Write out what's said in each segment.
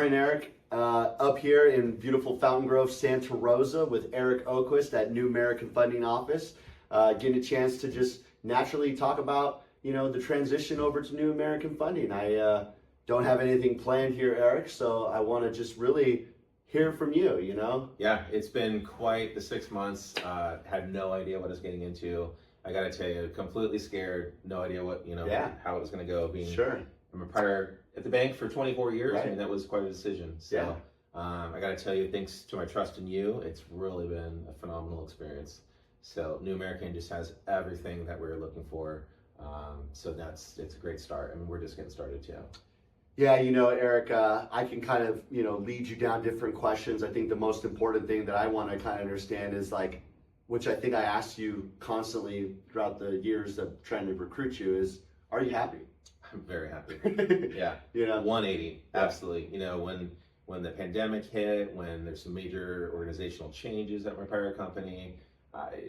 friend Eric up here in beautiful Fountain Grove, Santa Rosa with Eric Oquist at New American Funding Office. Getting a chance to just naturally talk about, the transition over to New American Funding. I don't have anything planned here, Eric, so I want to just really hear from you, Yeah, it's been quite the 6 months. Had no idea what I was getting into. I got to tell you, completely scared, no idea what, how it was going to go. Sure. I'm a prior at the bank for 24 years. Right. I mean, that was quite a decision. So I got to tell you, thanks to my trust in you, it's really been a phenomenal experience. So New American just has everything that we were looking for. So it's a great start. I mean, we're just getting started too. Yeah, Eric, I can kind of, lead you down different questions. I think the most important thing that I want to kind of understand is which I think I asked you constantly throughout the years of trying to recruit you is, are you happy? I'm very happy. Yeah. 180. Yeah. Absolutely. When the pandemic hit, when there's some major organizational changes at my prior company,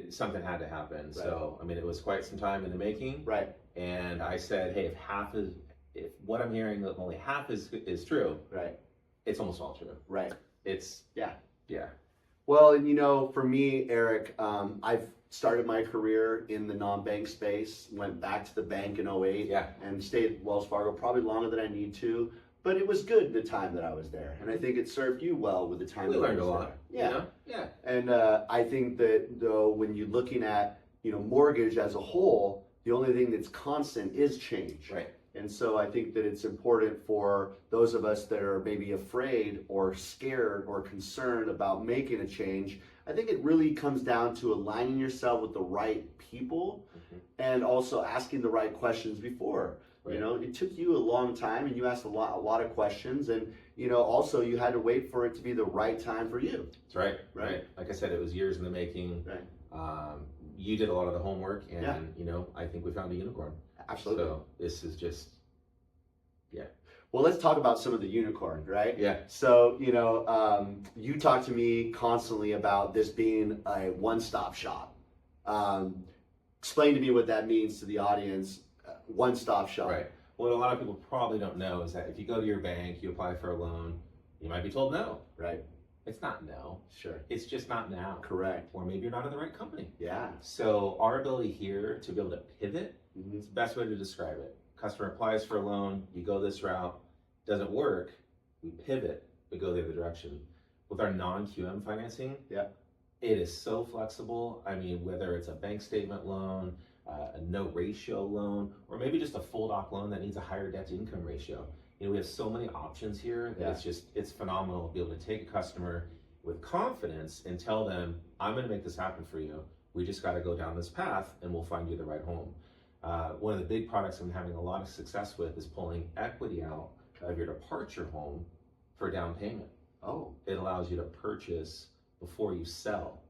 something had to happen. Right. So, I mean, it was quite some time in the making. Right. And I said, hey, if what I'm hearing, only half is true. Right. It's almost all true. Right. Yeah. Well, for me, Eric, I've started my career in the non-bank space, went back to the bank in 2008, and stayed at Wells Fargo probably longer than I need to, but it was good the time that I was there, and I think it served you well with the time that I was there. We learned a lot. Yeah. And I think that, though, when you're looking at, mortgage as a whole, the only thing that's constant is change. Right. And so I think that it's important for those of us that are maybe afraid or scared or concerned about making a change. I think it really comes down to aligning yourself with the right people and also asking the right questions before. Right. It took you a long time and you asked a lot of questions, and also you had to wait for it to be the right time for you. That's right. Right. Like I said, it was years in the making. Right. You did a lot of the homework, and I think we found a unicorn. Absolutely. So this is just, Well, let's talk about some of the unicorn, right? Yeah. So, you talk to me constantly about this being a one-stop shop. Explain to me what that means to the audience, one-stop shop. Right. What a lot of people probably don't know is that if you go to your bank, you apply for a loan, you might be told no. Right. It's not no. Sure. It's just not now. Correct. Or maybe you're not in the right company. Yeah. So our ability here to be able to pivot is the best way to describe it. Customer applies for a loan, you go this route, doesn't work, we pivot, we go the other direction. With our non-QM financing, it is so flexible. I mean, whether it's a bank statement loan, a no ratio loan, or maybe just a full doc loan that needs a higher debt to income ratio. We have so many options here that it's phenomenal to be able to take a customer with confidence and tell them, I'm gonna make this happen for you. We just gotta go down this path and we'll find you the right home. One of the big products I'm having a lot of success with is pulling equity out of your departure home for down payment. Oh. It allows you to purchase before you sell,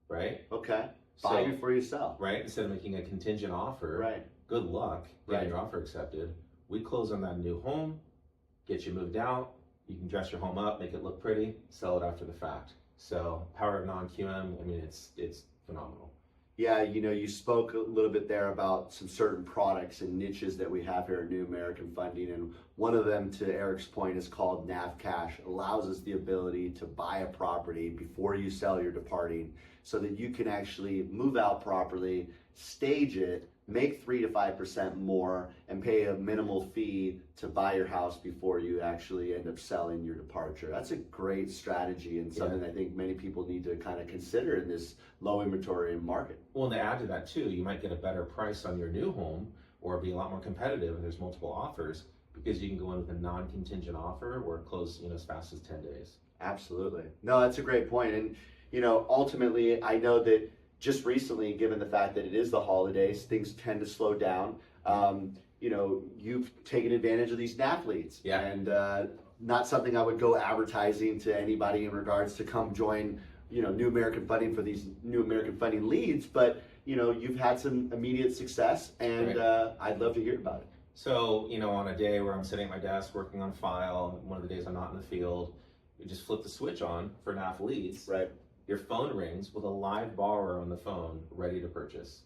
right? Okay. Buy before you sell. Right? Instead of making a contingent offer, right. Good luck getting your offer accepted. We close on that new home, get you moved out, you can dress your home up, make it look pretty, sell it after the fact. So power of non-QM, I mean, it's phenomenal. Yeah, you spoke a little bit there about some certain products and niches that we have here at New American Funding, and one of them, to Eric's point, is called NAV Cash. It allows us the ability to buy a property before you sell your departing so that you can actually move out properly, stage it, make 3 to 5% more, and pay a minimal fee to buy your house before you actually end up selling your departure. That's a great strategy and something I think many people need to kind of consider in this low inventory market. Well, and to add to that too, you might get a better price on your new home or be a lot more competitive if there's multiple offers, because you can go in with a non-contingent offer or close as fast as 10 days. Absolutely. No, that's a great point. And ultimately, I know that just recently, given the fact that it is the holidays, things tend to slow down. You've taken advantage of these NAF leads. Yeah. And not something I would go advertising to anybody in regards to come join, New American Funding for these New American Funding leads, but you've had some immediate success, and I'd love to hear about it. So, on a day where I'm sitting at my desk working on a file, one of the days I'm not in the field, you just flip the switch on for NAF leads. Right. Your phone rings with a live borrower on the phone ready to purchase.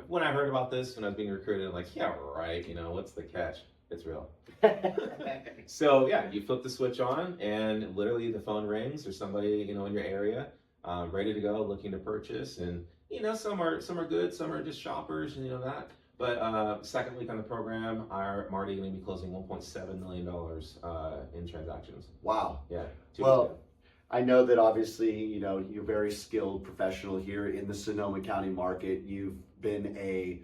When I heard about this, when I was being recruited, I'm like, yeah, right, what's the catch? It's real. So yeah, you flip the switch on, and literally the phone rings, or somebody in your area, ready to go, looking to purchase. And some are good, some are just shoppers, and that. But second week on the program, I'm already going to be closing $1.7 million in transactions. Wow. Yeah. Well, I know that obviously, you're a very skilled professional here in the Sonoma County market. You've been a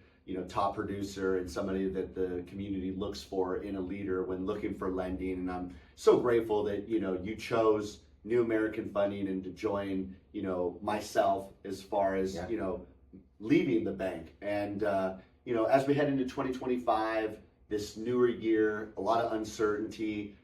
top producer and somebody that the community looks for in a leader when looking for lending. And I'm so grateful that you chose New American Funding and to join myself as far as leaving the bank. And as we head into 2025, this newer year, a lot of uncertainty.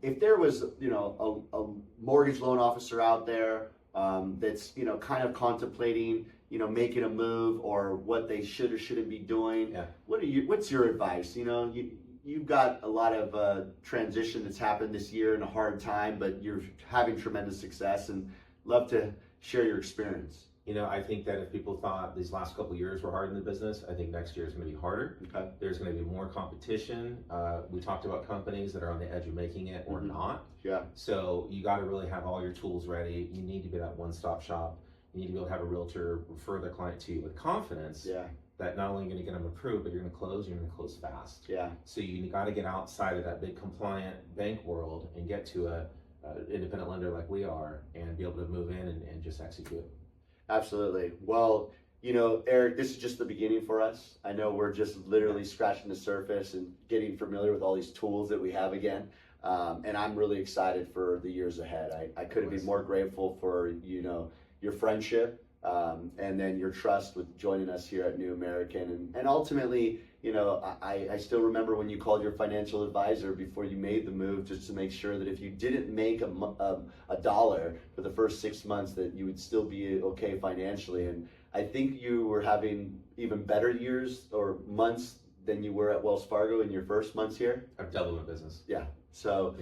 If there was a mortgage loan officer out there that's kind of contemplating making a move or what they should or shouldn't be doing, what's your advice? You've got a lot of transition that's happened this year in a hard time, but you're having tremendous success, and love to share your experience. I think that if people thought these last couple of years were hard in the business, I think next year is going to be harder. Okay. There's going to be more competition. We talked about companies that are on the edge of making it or not. Yeah. So you got to really have all your tools ready. You need to be that one-stop shop. You need to be able to have a realtor refer their client to you with confidence. Yeah. That not only are you going to get them approved, but you're going to close. You're going to close fast. Yeah. So you got to get outside of that big compliant bank world and get to a independent lender like we are, and be able to move in and just execute. Absolutely. Well, Eric, this is just the beginning for us. I know we're just literally scratching the surface and getting familiar with all these tools that we have again. And I'm really excited for the years ahead. I couldn't be more grateful for, your friendship, and then your trust with joining us here at New American. And ultimately, I still remember when you called your financial advisor before you made the move, just to make sure that if you didn't make a dollar for the first 6 months, that you would still be okay financially. And I think you were having even better years or months than you were at Wells Fargo in your first months here. I've doubled my business. Yeah. So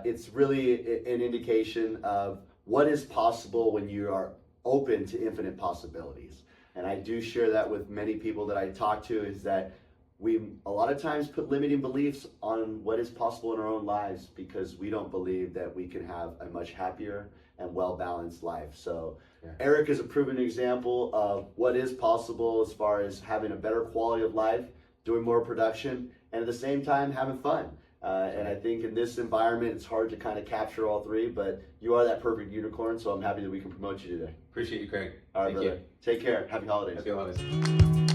it's really an indication of what is possible when you are open to infinite possibilities. And I do share that with many people that I talk to, is that we a lot of times put limiting beliefs on what is possible in our own lives because we don't believe that we can have a much happier and well-balanced life. So Eric is a proven example of what is possible as far as having a better quality of life, doing more production, and at the same time having fun. And I think in this environment, it's hard to kind of capture all three, but you are that perfect unicorn, so I'm happy that we can promote you today. Appreciate you, Craig. All right, Thank brother. you. Take care. Happy holidays. Happy holidays.